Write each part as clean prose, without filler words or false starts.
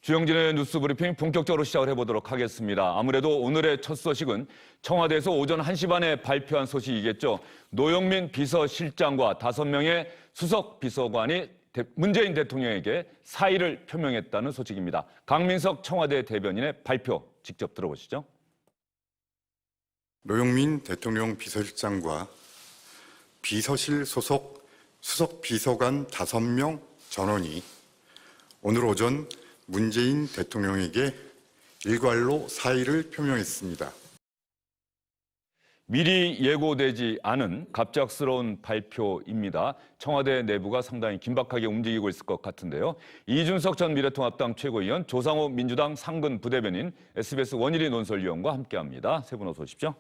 주영진의 뉴스 브리핑 본격적으로 시작을 해보도록 하겠습니다. 아무래도 오늘의 첫 소식은 청와대에서 오전 1시 반에 발표한 소식이겠죠. 노영민 비서실장과 5명의 수석 비서관이 문재인 대통령에게 사의를 표명했다는 소식입니다. 강민석 청와대 대변인의 발표 직접 들어보시죠. 노영민 대통령 비서실장과 비서실 소속 수석 비서관 5명 전원이 오늘 오전 문재인 대통령에게 일괄로 사의를 표명했습니다. 미리 예고되지 않은 갑작스러운 발표입니다. 청와대 내부가 상당히 긴박하게 움직이고 있을 것 같은데요. 이준석 전 미래통합당 최고위원, 조상호 민주당 상근 부대변인, SBS 원일이 논설위원과 함께합니다. 세 분 어서 오십시오.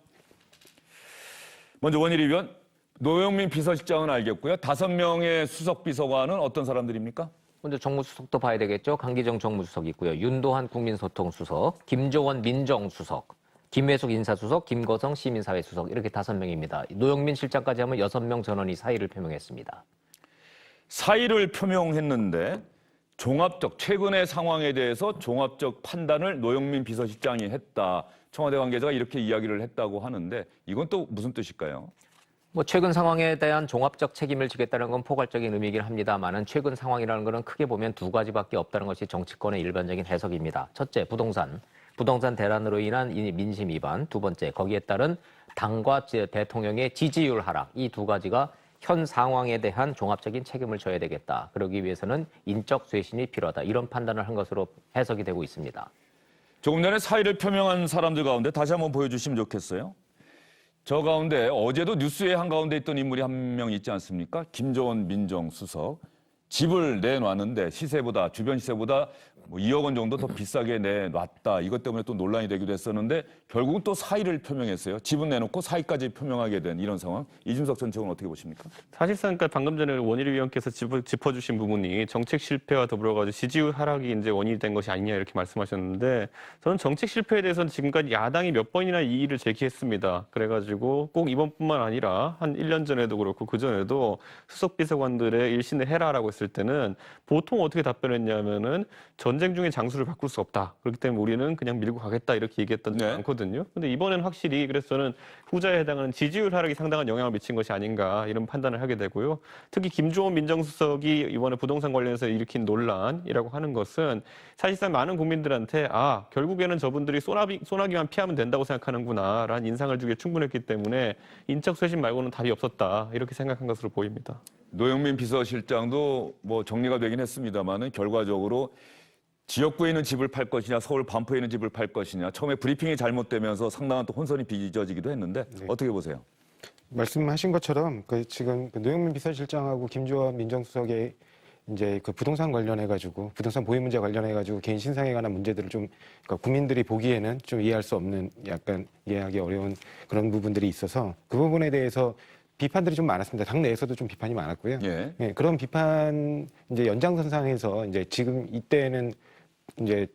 먼저 원일이 위원, 노영민 비서실장은 알겠고요. 5명의 수석 비서관은 어떤 사람들입니까? 먼저 정무수석도 봐야 되겠죠. 강기정 정무수석 있고요. 윤도한 국민소통수석, 김조원 민정수석, 김회숙 인사수석, 김거성 시민사회수석 이렇게 5명입니다. 노영민 실장까지 하면 6명 전원이 사의를 표명했습니다. 사의를 표명했는데 최근의 상황에 대해서 종합적 판단을 노영민 비서실장이 했다. 청와대 관계자가 이렇게 이야기를 했다고 하는데 이건 또 무슨 뜻일까요? 최근 상황에 대한 종합적 책임을 지겠다는 건 포괄적인 의미이긴 합니다만은 최근 상황이라는 것은 크게 보면 2가지밖에 없다는 것이 정치권의 일반적인 해석입니다. 첫째, 부동산 대란으로 인한 민심 위반. 2번째, 거기에 따른 당과 대통령의 지지율 하락. 이 2가지가 현 상황에 대한 종합적인 책임을 져야 되겠다. 그러기 위해서는 인적 쇄신이 필요하다. 이런 판단을 한 것으로 해석이 되고 있습니다. 조금 전에 사의를 표명한 사람들 가운데 다시 한번 보여주시면 좋겠어요. 저 가운데 어제도 뉴스의 한가운데 있던 인물이 한 명 있지 않습니까? 김조원 민정수석. 집을 내놨는데 주변 시세보다 2억 원 정도 더 비싸게 내놨다. 이것 때문에 또 논란이 되기도 했었는데 결국은 또 사의를 표명했어요. 집은 내놓고 사의까지 표명하게 된 이런 상황. 이준석 전 최고는 어떻게 보십니까? 사실상 그러니까 방금 전에 원일이 위원께서 짚어주신 부분이 정책 실패와 더불어가지고 지지율 하락이 이제 원인이 된 것이 아니냐 이렇게 말씀하셨는데 저는 정책 실패에 대해서는 지금까지 야당이 몇 번이나 이의를 제기했습니다. 그래가지고 꼭 이번뿐만 아니라 한 1년 전에도 그렇고 그 전에도 수석 비서관들의 일신을 해라라고 했을 때는 보통 어떻게 답변했냐면은 전쟁 중에 장수를 바꿀 수 없다. 그렇기 때문에 우리는 그냥 밀고 가겠다 이렇게 얘기했던 적이 많거든요. 근데 이번에는 확실히 그래서 저는 후자에 해당하는 지지율 하락이 상당한 영향을 미친 것이 아닌가 이런 판단을 하게 되고요. 특히 김조원 민정수석이 이번에 부동산 관련해서 일으킨 논란이라고 하는 것은 사실상 많은 국민들한테 결국에는 저분들이 소나기만 피하면 된다고 생각하는구나라는 인상을 주기에 충분했기 때문에 인적 쇄신 말고는 답이 없었다 이렇게 생각한 것으로 보입니다. 노영민 비서실장도 정리가 되긴 했습니다만은 결과적으로 지역구에 있는 집을 팔 것이냐, 서울 반포에 있는 집을 팔 것이냐, 처음에 브리핑이 잘못되면서 상당한 또 혼선이 빚어지기도 했는데 어떻게 보세요? 말씀하신 것처럼 지금 노영민 비서실장하고 김조원 민정수석의 이제 부동산 관련해가지고 부동산 보유 문제 관련해가지고 개인 신상에 관한 문제들을 좀 국민들이 보기에는 좀 이해할 수 없는 약간 이해하기 어려운 그런 부분들이 있어서 그 부분에 대해서 비판들이 좀 많았습니다. 당 내에서도 좀 비판이 많았고요. 그런 비판 이제 연장선상에서 이제 지금 이때는 이제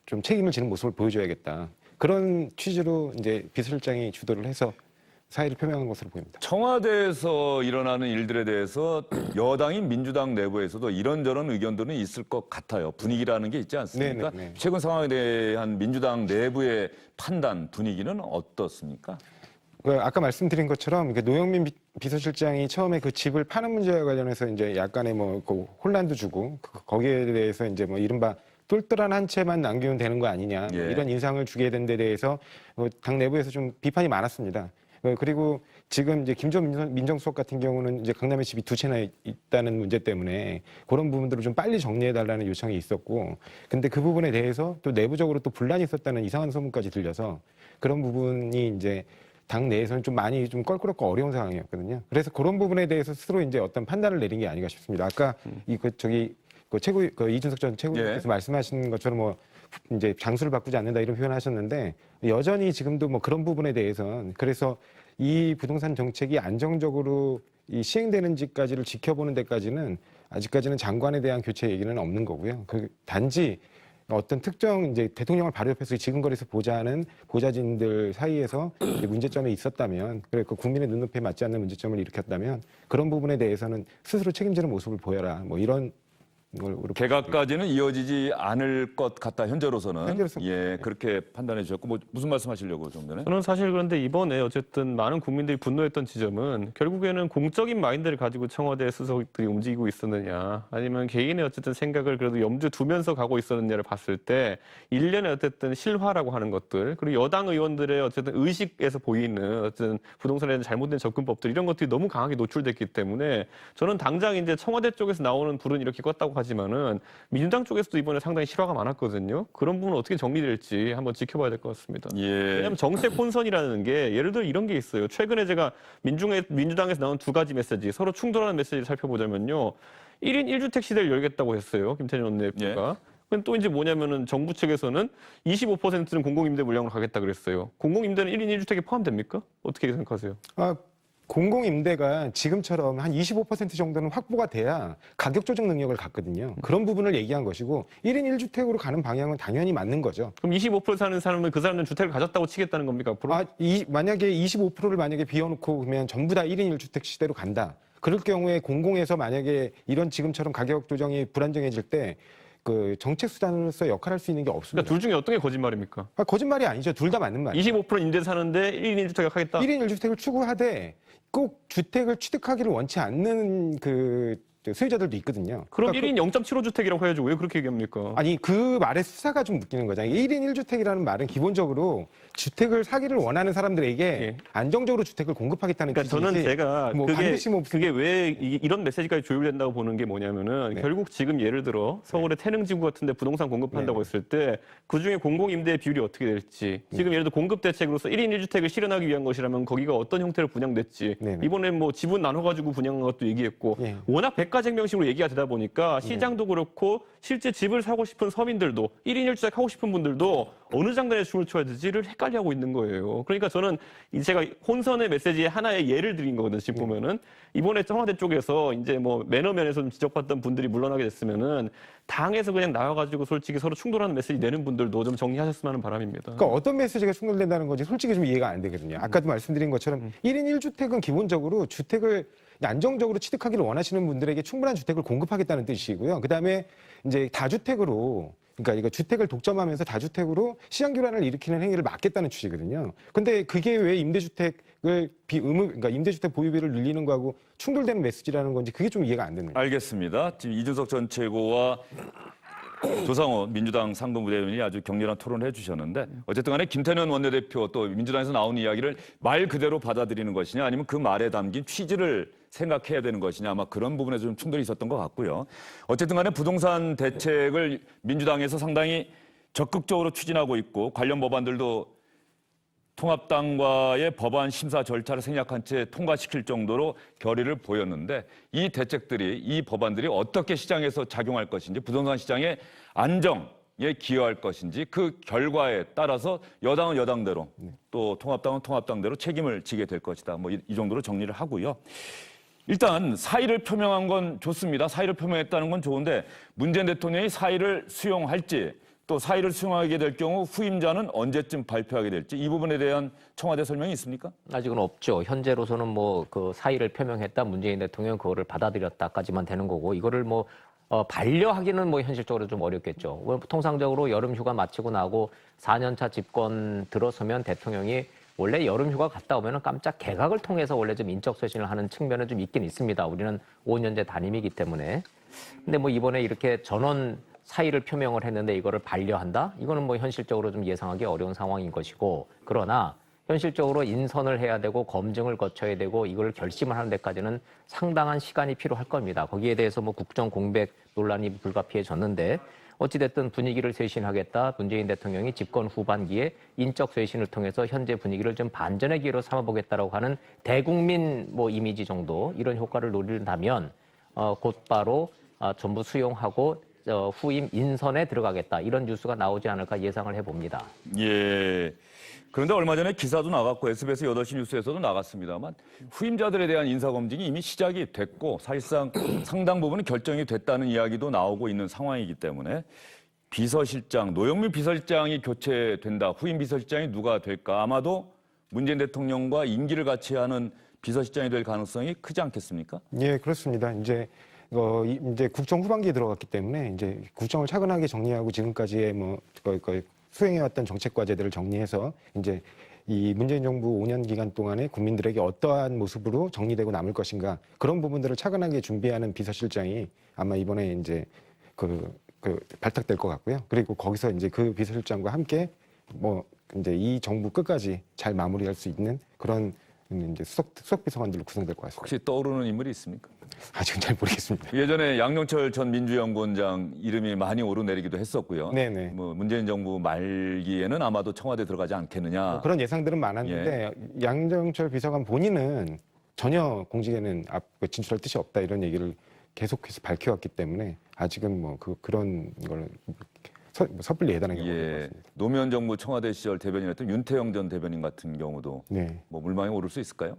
좀 책임을 지는 모습을 보여줘야겠다. 그런 취지로 이제 비서실장이 주도를 해서 사의를 표명한 것으로 보입니다. 청와대에서 일어나는 일들에 대해서 여당인 민주당 내부에서도 이런저런 의견들은 있을 것 같아요. 분위기라는 게 있지 않습니까? 네네. 최근 상황에 대한 민주당 내부의 판단 분위기는 어떻습니까? 아까 말씀드린 것처럼 노영민 비서실장이 처음에 그 집을 파는 문제와 관련해서 이제 약간의 혼란도 주고 거기에 대해서 이제 이른바 똘똘한 한 채만 남기면 되는 거 아니냐 이런 인상을 주게 된 데 대해서 당 내부에서 좀 비판이 많았습니다. 그리고 지금 이제 김조원 민정수석 같은 경우는 이제 강남에 집이 2채나 있다는 문제 때문에 그런 부분들을 좀 빨리 정리해달라는 요청이 있었고, 근데 그 부분에 대해서 또 내부적으로 또 분란이 있었다는 이상한 소문까지 들려서 그런 부분이 이제 당 내에서는 좀 많이 좀 껄끄럽고 어려운 상황이었거든요. 그래서 그런 부분에 대해서 스스로 이제 어떤 판단을 내린 게 아닌가 싶습니다. 아까 이준석 전 최고위원께서 말씀하신 것처럼 이제 장수를 바꾸지 않는다 이런 표현을 하셨는데 여전히 지금도 그런 부분에 대해서는 그래서 이 부동산 정책이 안정적으로 시행되는지까지를 지켜보는 데까지는 아직까지는 장관에 대한 교체 얘기는 없는 거고요. 단지 어떤 특정 이제 대통령을 바로 옆에서 지근거리에서 보좌하는 보좌진들 사이에서 문제점이 있었다면, 그리고 국민의 눈높이에 맞지 않는 문제점을 일으켰다면 그런 부분에 대해서는 스스로 책임지는 모습을 보여라. 이런 걸로 개각까지는 이어지지 않을 것 같다 현재로서는. 현재로서는. 예, 그렇게 판단해 주셨고 뭐 무슨 말씀하시려고 좀 전에? 저는 사실 그런데 이번에 어쨌든 많은 국민들이 분노했던 지점은 결국에는 공적인 마인드를 가지고 청와대 수석들이 움직이고 있었느냐 아니면 개인의 어쨌든 생각을 그래도 염두에 두면서 가고 있었느냐를 봤을 때 일련의 어쨌든 실화라고 하는 것들 그리고 여당 의원들의 어쨌든 의식에서 보이는 어쨌든 부동산에 대한 잘못된 접근법들 이런 것들이 너무 강하게 노출됐기 때문에 저는 당장 이제 청와대 쪽에서 나오는 불은 이렇게 껐다고 하지만은 민주당 쪽에서도 이번에 상당히 실화가 많았거든요. 그런 부분은 어떻게 정리될지 한번 지켜봐야 될 것 같습니다. 예. 왜냐하면 정책 혼선이라는 게 예를 들어 이런 게 있어요. 최근에 제가 민주당에서 나온 두 가지 메시지 서로 충돌하는 메시지를 살펴보자면요. 1인 1주택 시대를 열겠다고 했어요. 김태년 원내대표가. 근데 또 이제 뭐냐면은 정부 측에서는 25%는 공공임대 물량으로 가겠다 그랬어요. 공공임대는 1인 1주택에 포함됩니까? 어떻게 생각하세요? 공공임대가 지금처럼 한 25% 정도는 확보가 돼야 가격 조정 능력을 갖거든요. 그런 부분을 얘기한 것이고 1인 1주택으로 가는 방향은 당연히 맞는 거죠. 그럼 25% 사는 사람은 그 사람들은 주택을 가졌다고 치겠다는 겁니까? 앞으로? 만약에 25%를 만약에 비워놓고 그러면 전부 다 1인 1주택 시대로 간다. 그럴 경우에 공공에서 만약에 이런 지금처럼 가격 조정이 불안정해질 때 그 정책 수단으로서 역할할 수 있는 게 없습니다. 그러니까 둘 중에 어떤 게 거짓말입니까? 거짓말이 아니죠. 둘 다 맞는 말이에요. 25% 임대 사는데 1인 1주택 하겠다. 1인 1주택을 추구하되 꼭 주택을 취득하기를 원치 않는 그 수요자들도 있거든요. 그럼 그러니까 1인 0.75주택이라고 해야지 왜 그렇게 얘기합니까? 아니 그 말의 수사가 좀 느끼는 거잖아요. 1인 1주택이라는 말은 기본적으로 주택을 사기를 원하는 사람들에게 예. 안정적으로 주택을 공급하겠다는 그러니까 저는 뜻이지. 제가 뭐 반드시 뭐 그게 왜 이런 메시지까지 조율된다고 보는 게 뭐냐면은 네. 결국 지금 예를 들어 서울의 태릉지구 같은데 부동산 공급한다고 했을 때 그중에 공공임대의 비율이 어떻게 될지 지금 예를 들어 공급 대책으로서 1인 1주택을 실현하기 위한 것이라면 거기가 어떤 형태로 분양됐지 네. 이번에 뭐 지분 나눠가지고 분양한 것도 얘기했고 예. 워낙 백가쟁명식으로 얘기가 되다 보니까 시장도 그렇고 실제 집을 사고 싶은 서민들도 1인 1주택 하고 싶은 분들도 어느 장단에 춤을 춰야 되지를 헷갈려하고 있는 거예요. 그러니까 저는 제가 혼선의 메시지의 하나의 예를 드린 거거든요. 지금 보면은 이번에 청와대 쪽에서 이제 뭐 매너면에서 좀 지적받던 분들이 물러나게 됐으면은 당에서 그냥 나와가지고 솔직히 서로 충돌하는 메시지 내는 분들도 좀 정리하셨으면 하는 바람입니다. 그러니까 어떤 메시지가 충돌된다는 건지 솔직히 좀 이해가 안 되거든요. 아까도 말씀드린 것처럼 1인 1주택은 기본적으로 주택을 안정적으로 취득하기를 원하시는 분들에게 충분한 주택을 공급하겠다는 뜻이고요. 그다음에 이제 다주택으로 그러니까 이거 주택을 독점하면서 다주택으로 시장 교란을 일으키는 행위를 막겠다는 취지거든요. 근데 그게 왜 임대주택을 그러니까 임대주택 보유비를 늘리는 거하고 충돌되는 메시지라는 건지 그게 좀 이해가 안 되는 거예요. 알겠습니다. 지금 이준석 전 최고와 조상호 민주당 상동부대변인이 아주 격렬한 토론을 해주셨는데 어쨌든 간에 김태년 원내대표 또 민주당에서 나온 이야기를 말 그대로 받아들이는 것이냐 아니면 그 말에 담긴 취지를 생각해야 되는 것이냐 아마 그런 부분에서 좀 충돌이 있었던 것 같고요. 어쨌든 간에 부동산 대책을 민주당에서 상당히 적극적으로 추진하고 있고 관련 법안들도 통합당과의 법안 심사 절차를 생략한 채 통과시킬 정도로 결의를 보였는데 이 대책들이 이 법안들이 어떻게 시장에서 작용할 것인지 부동산 시장의 안정에 기여할 것인지 그 결과에 따라서 여당은 여당대로 또 통합당은 통합당대로 책임을 지게 될 것이다. 뭐 이 정도로 정리를 하고요. 일단 사의를 표명한 건 좋습니다. 사의를 표명했다는 건 좋은데 문재인 대통령이 사의를 수용할지 또 사의를 수용하게 될 경우 후임자는 언제쯤 발표하게 될지 이 부분에 대한 청와대 설명이 있습니까? 아직은 없죠. 현재로서는 뭐 그 사의를 표명했다 문재인 대통령 그거를 받아들였다까지만 되는 거고 이거를 뭐 반려하기는 뭐 현실적으로 좀 어렵겠죠. 통상적으로 여름 휴가 마치고 나고 4년차 집권 들어서면 대통령이 원래 여름 휴가 갔다 오면은 깜짝 개각을 통해서 원래 좀 인적 쇄신을 하는 측면은 좀 있긴 있습니다. 우리는 5년제 단임이기 때문에. 근데 뭐 이번에 이렇게 전원 사의를 표명을 했는데 이거를 반려한다? 이거는 뭐 현실적으로 좀 예상하기 어려운 상황인 것이고 그러나 현실적으로 인선을 해야 되고 검증을 거쳐야 되고 이걸 결심을 하는 데까지는 상당한 시간이 필요할 겁니다. 거기에 대해서 뭐 국정 공백 논란이 불가피해졌는데 어찌됐든 분위기를 쇄신하겠다. 문재인 대통령이 집권 후반기에 인적 쇄신을 통해서 현재 분위기를 좀 반전의 기회로 삼아보겠다라고 하는 대국민 뭐 이미지 정도 이런 효과를 노린다면 곧바로 전부 수용하고 후임 인선에 들어가겠다. 이런 뉴스가 나오지 않을까 예상을 해봅니다. 예. 그런데 얼마 전에 기사도 나갔고 SBS 8시 뉴스에서도 나갔습니다만 후임자들에 대한 인사검증이 이미 시작이 됐고 사실상 상당 부분은 결정이 됐다는 이야기도 나오고 있는 상황이기 때문에 비서실장, 노영민 비서실장이 교체된다. 후임 비서실장이 누가 될까? 아마도 문재인 대통령과 임기를 같이 하는 비서실장이 될 가능성이 크지 않겠습니까? 예, 그렇습니다. 이제 이제 국정 후반기에 들어갔기 때문에 이제 국정을 차근하게 정리하고 지금까지의 뭐 수행해왔던 정책 과제들을 정리해서 이제 이 문재인 정부 5년 기간 동안에 국민들에게 어떠한 모습으로 정리되고 남을 것인가 그런 부분들을 차근하게 준비하는 비서실장이 아마 이번에 이제 발탁될 것 같고요. 그리고 거기서 이제 그 비서실장과 함께 뭐 이제 이 정부 끝까지 잘 마무리할 수 있는 그런 이제 수석 비서관들로 구성될 것 같습니다. 혹시 떠오르는 인물이 있습니까? 아직은 잘 모르겠습니다. 예전에 양정철 전 민주연구원장 이름이 많이 오르내리기도 했었고요. 네네. 뭐 문재인 정부 말기에는 아마도 청와대 들어가지 않겠느냐. 그런 예상들은 많았는데 양정철 비서관 본인은 전혀 공직에는 진출할 뜻이 없다 이런 얘기를 계속해서 밝혀왔기 때문에 아직은 뭐 그런 걸 섣불리 예단하기 어려운 것 같습니다. 노무현 정부 청와대 시절 대변인이었던 윤태영 전 대변인 같은 경우도 네. 뭐 물망에 오를 수 있을까요?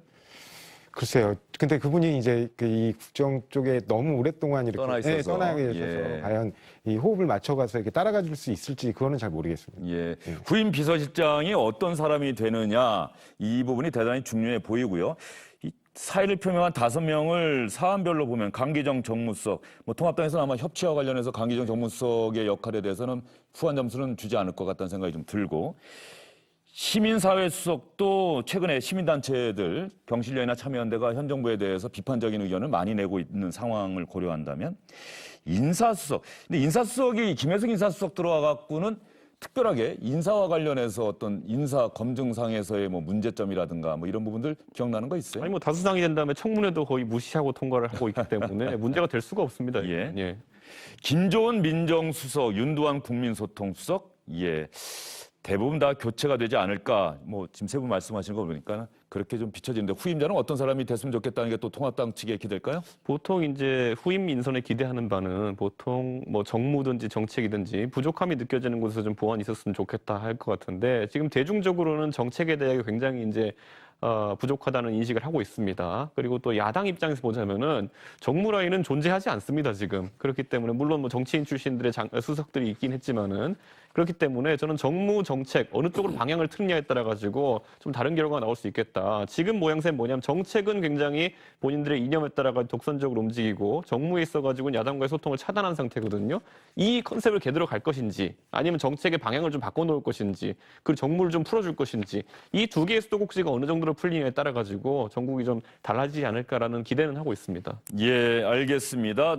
글쎄요. 근데 그분이 이제 이 국정 쪽에 너무 오랫동안 이렇게 떠나 있어서. 떠나게 있어서 예. 과연 이 호흡을 맞춰가서 이렇게 따라가줄 수 있을지 그거는 잘 모르겠습니다. 예. 후임 비서실장이 어떤 사람이 되느냐 이 부분이 대단히 중요해 보이고요. 이 사의를 표명한 5명을 사안별로 보면 강기정 정무수석, 뭐 통합당에서는 아마 협치와 관련해서 강기정 정무수석의 역할에 대해서는 후한 점수는 주지 않을 것 같다는 생각이 좀 들고 시민사회 수석도 최근에 시민단체들 병실련이나 참여연대가 현 정부에 대해서 비판적인 의견을 많이 내고 있는 상황을 고려한다면 인사수석, 근데 인사수석이 김혜숙 인사수석 들어와 갖고는 특별하게 인사와 관련해서 어떤 인사 검증상에서의 뭐 문제점이라든가 뭐 이런 부분들 기억나는 거 있어요? 아니 뭐 다수당이 된 다음에 청문회도 거의 무시하고 통과를 하고 있기 때문에 문제가 될 수가 없습니다. 예. 예. 김조은 민정수석, 윤두환 국민소통수석, 예. 대부분 다 교체가 되지 않을까. 뭐 지금 세 분 말씀하시는 거 보니까 그렇게 좀 비춰지는데 후임자는 어떤 사람이 됐으면 좋겠다는 게 또 통합당 측의 기대일까요? 보통 이제 후임 인선에 기대하는 바는 보통 뭐 정무든지 정책이든지 부족함이 느껴지는 곳에서 좀 보완이 있었으면 좋겠다 할 것 같은데 지금 대중적으로는 정책에 대해 굉장히 이제 부족하다는 인식을 하고 있습니다. 그리고 또 야당 입장에서 보자면은 정무 라인은 존재하지 않습니다, 지금. 그렇기 때문에 물론 뭐 정치인 출신들의 수석들이 있긴 했지만은 그렇기 때문에 저는 정무 정책 어느 쪽으로 방향을 틀느냐에 따라 가지고 좀 다른 결과가 나올 수 있겠다. 지금 모양새는 뭐냐면 정책은 굉장히 본인들의 이념에 따라 독선적으로 움직이고 정무에 있어 가지고는 야당과의 소통을 차단한 상태거든요. 이 컨셉을 그대로 갈 것인지 아니면 정책의 방향을 좀 바꿔 놓을 것인지 그리고 정무를 좀 풀어줄 것인지 이 두 개의 수도꼭지가 어느 정도로 풀리냐에 따라 가지고 전국이 좀 달라지지 않을까라는 기대는 하고 있습니다. 예, 알겠습니다.